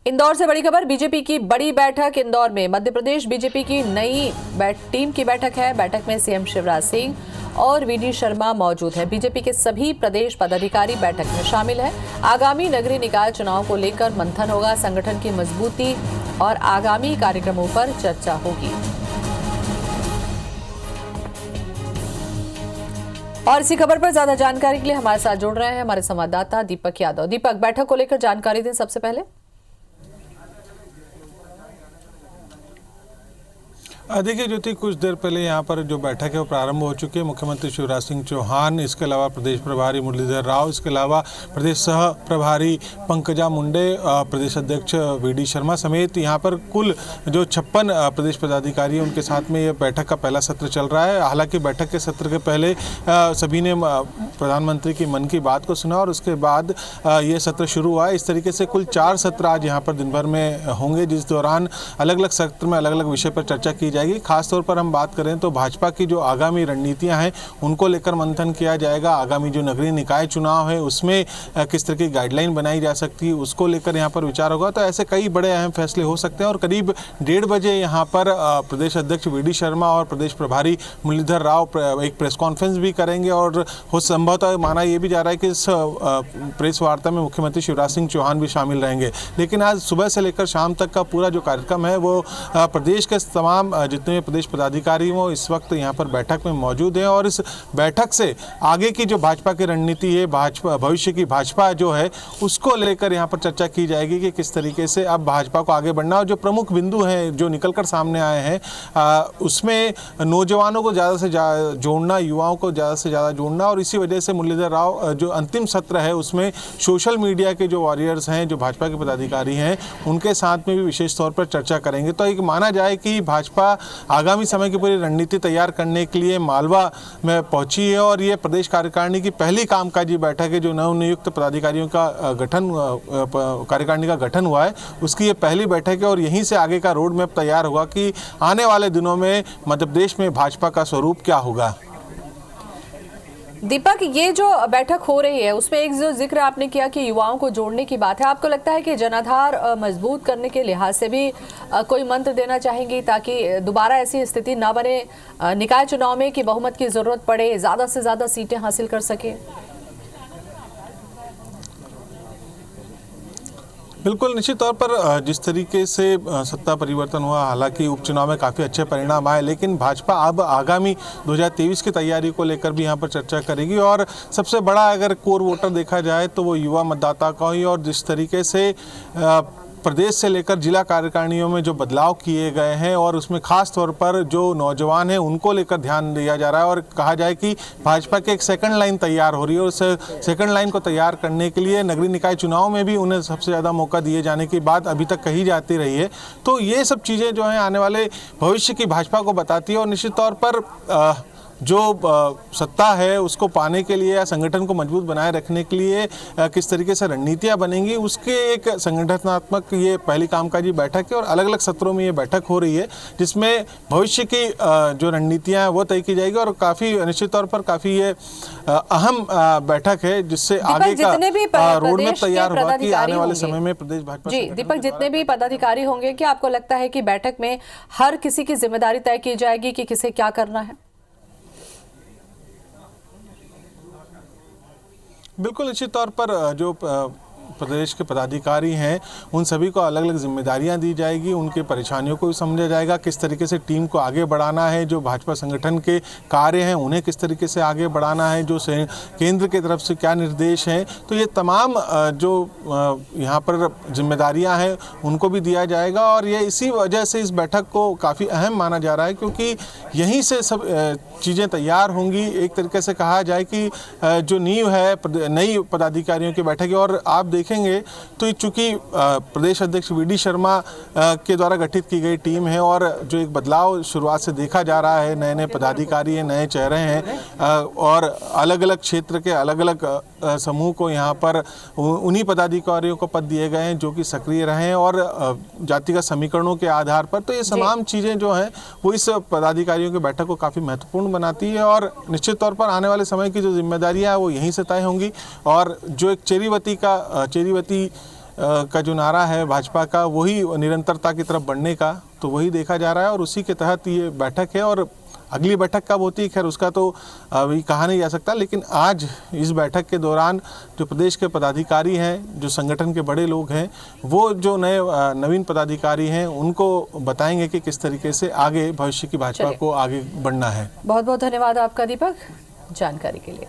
इंदौर से बड़ी खबर, बीजेपी की बड़ी बैठक इंदौर में। मध्य प्रदेश बीजेपी की नई टीम की बैठक है। बैठक में सीएम शिवराज सिंह और वीडी शर्मा मौजूद है। बीजेपी के सभी प्रदेश पदाधिकारी बैठक में शामिल है। आगामी नगरीय निकाय चुनाव को लेकर मंथन होगा। संगठन की मजबूती और आगामी कार्यक्रमों पर चर्चा होगी। और इसी खबर पर ज्यादा जानकारी के लिए हमारे साथ जुड़ रहे हैं हमारे संवाददाता दीपक यादव। दीपक, बैठक को लेकर जानकारी दें सबसे पहले। देखिए ज्योति, कुछ देर पहले यहाँ पर जो बैठक है वो प्रारंभ हो चुकी है। मुख्यमंत्री शिवराज सिंह चौहान, इसके अलावा प्रदेश प्रभारी मुरलीधर राव, इसके अलावा प्रदेश सह प्रभारी पंकजा मुंडे, प्रदेश अध्यक्ष वीडी शर्मा समेत यहाँ पर कुल जो 56 प्रदेश पदाधिकारी हैं, उनके साथ में ये बैठक का पहला सत्र चल रहा है। हालांकि बैठक के सत्र के पहले सभी ने प्रधानमंत्री की मन की बात को सुना और उसके बाद ये सत्र शुरू हुआ। इस तरीके से कुल 4 सत्र आज यहाँ पर दिन भर में होंगे, जिस दौरान अलग अलग सत्र में अलग अलग विषय पर चर्चा की जाएगी। खास तौर पर हम बात करें तो भाजपा की जो आगामी रणनीतियां हैं उनको लेकर मंथन किया जाएगा। आगामी जो नगरीय निकाय चुनाव है उसमें किस तरह की गाइडलाइन बनाई जा सकती है उसको लेकर यहाँ पर विचार होगा। तो ऐसे कई बड़े अहम फैसले हो सकते हैं और करीब 1:30 बजे यहाँ पर प्रदेश अध्यक्ष वीडी शर्मा और प्रदेश प्रभारी मुरलीधर राव एक प्रेस कॉन्फ्रेंस भी करेंगे और हो संभवतः माना यह भी जा रहा है कि इस प्रेस वार्ता में मुख्यमंत्री शिवराज सिंह चौहान भी शामिल रहेंगे। लेकिन आज सुबह से लेकर शाम तक का पूरा जो कार्यक्रम है वो प्रदेश के तमाम जितने भी प्रदेश पदाधिकारी वो इस वक्त यहाँ पर बैठक में मौजूद हैं और इस बैठक से आगे की जो भाजपा की रणनीति है, भाजपा भविष्य की भाजपा जो है उसको लेकर यहाँ पर चर्चा की जाएगी कि किस तरीके से अब भाजपा को आगे बढ़ना। और जो प्रमुख बिंदु हैं जो निकलकर सामने आए हैं उसमें नौजवानों को ज़्यादा से जोड़ना, युवाओं को ज़्यादा से ज़्यादा जोड़ना और इसी वजह से मुरलीधर राव जो अंतिम सत्र है उसमें सोशल मीडिया के जो वॉरियर्स हैं, जो भाजपा के पदाधिकारी हैं, उनके साथ में भी विशेष तौर पर चर्चा करेंगे। तो एक माना जाए कि भाजपा आगामी समय की पूरी रणनीति तैयार करने के लिए मालवा में पहुंची है और ये प्रदेश कार्यकारिणी की पहली कामकाजी बैठक है। जो नवनियुक्त पदाधिकारियों का कार्यकारिणी का गठन हुआ है उसकी ये पहली बैठक है और यहीं से आगे का रोड मैप तैयार होगा कि आने वाले दिनों में मध्य प्रदेश में भाजपा का स्वरूप क्या होगा। दीपक, ये जो बैठक हो रही है उसमें एक जो जिक्र आपने किया कि युवाओं को जोड़ने की बात है, आपको लगता है कि जनाधार मजबूत करने के लिहाज से भी कोई मंत्र देना चाहेंगी ताकि दोबारा ऐसी स्थिति ना बने निकाय चुनाव में कि बहुमत की जरूरत पड़े, ज्यादा से ज्यादा सीटें हासिल कर सके? बिल्कुल, निश्चित तौर पर जिस तरीके से सत्ता परिवर्तन हुआ, हालांकि उपचुनाव में काफ़ी अच्छे परिणाम आए, लेकिन भाजपा अब आगामी 2023 की तैयारी को लेकर भी यहाँ पर चर्चा करेगी और सबसे बड़ा अगर कोर वोटर देखा जाए तो वो युवा मतदाता का ही। और जिस तरीके से प्रदेश से लेकर जिला कार्यकारिणियों में जो बदलाव किए गए हैं और उसमें खास तौर पर जो नौजवान हैं उनको लेकर ध्यान दिया जा रहा है और कहा जाए कि भाजपा की एक सेकंड लाइन तैयार हो रही है और उस सेकंड लाइन को तैयार करने के लिए नगरीय निकाय चुनाव में भी उन्हें सबसे ज़्यादा मौका दिए जाने की बात अभी तक कही जाती रही है। तो ये सब चीज़ें जो हैं आने वाले भविष्य की भाजपा को बताती है और निश्चित तौर पर जो सत्ता है उसको पाने के लिए या संगठन को मजबूत बनाए रखने के लिए किस तरीके से रणनीतियां बनेंगी उसके एक संगठनात्मक ये पहली कामकाजी बैठक है और अलग अलग सत्रों में ये बैठक हो रही है जिसमें भविष्य की जो रणनीतियां हैं वो तय की जाएगी और काफ़ी निश्चित तौर पर काफ़ी ये अहम बैठक है जिससे आगे का रोड मैप तैयार होगा कि आने वाले समय में प्रदेश भाजपा। जी दीपक, जितने भी पदाधिकारी होंगे क्या आपको लगता है कि बैठक में हर किसी की जिम्मेदारी तय की जाएगी कि किसे क्या करना है? बिल्कुल, निश्चित तौर पर जो प्रदेश के पदाधिकारी हैं उन सभी को अलग अलग जिम्मेदारियां दी जाएगी, उनके परेशानियों को भी समझा जाएगा, किस तरीके से टीम को आगे बढ़ाना है, जो भाजपा संगठन के कार्य हैं उन्हें किस तरीके से आगे बढ़ाना है, जो केंद्र की तरफ से क्या निर्देश हैं। तो ये तमाम जो यहाँ पर जिम्मेदारियां हैं उनको भी दिया जाएगा और ये इसी वजह से इस बैठक को काफ़ी अहम माना जा रहा है क्योंकि यहीं से सब चीज़ें तैयार होंगी। एक तरीके से कहा जाए कि जो नींव है नई पदाधिकारियों की बैठक है और आप देखेंगे तो चूँकि प्रदेश अध्यक्ष वीडी शर्मा के द्वारा गठित की गई टीम है और जो एक बदलाव शुरुआत से देखा जा रहा है, नए नए पदाधिकारी हैं, नए चेहरे हैं और अलग अलग क्षेत्र के अलग अलग समूह को यहाँ पर उन्हीं पदाधिकारियों को पद दिए गए हैं जो कि सक्रिय रहे हैं और जातिगत समीकरणों के आधार पर। तो ये तमाम चीज़ें जो हैं वो इस पदाधिकारियों की बैठक को काफ़ी महत्वपूर्ण बनाती है और निश्चित तौर पर आने वाले समय की जो जिम्मेदारियाँ हैं वो यहीं से तय होंगी और जो एक चेरीवती का जो नारा है भाजपा का, वही निरंतरता की तरफ बढ़ने का, तो वही देखा जा रहा है और उसी के तहत ये बैठक है। और अगली बैठक कब होती है, खैर उसका तो अभी कहा नहीं जा सकता, लेकिन आज इस बैठक के दौरान जो प्रदेश के पदाधिकारी हैं, जो संगठन के बड़े लोग हैं, वो जो नवीन पदाधिकारी हैं उनको बताएंगे कि किस तरीके से आगे भविष्य की भाजपा को आगे बढ़ना है। बहुत बहुत धन्यवाद आपका दीपक, जानकारी के लिए।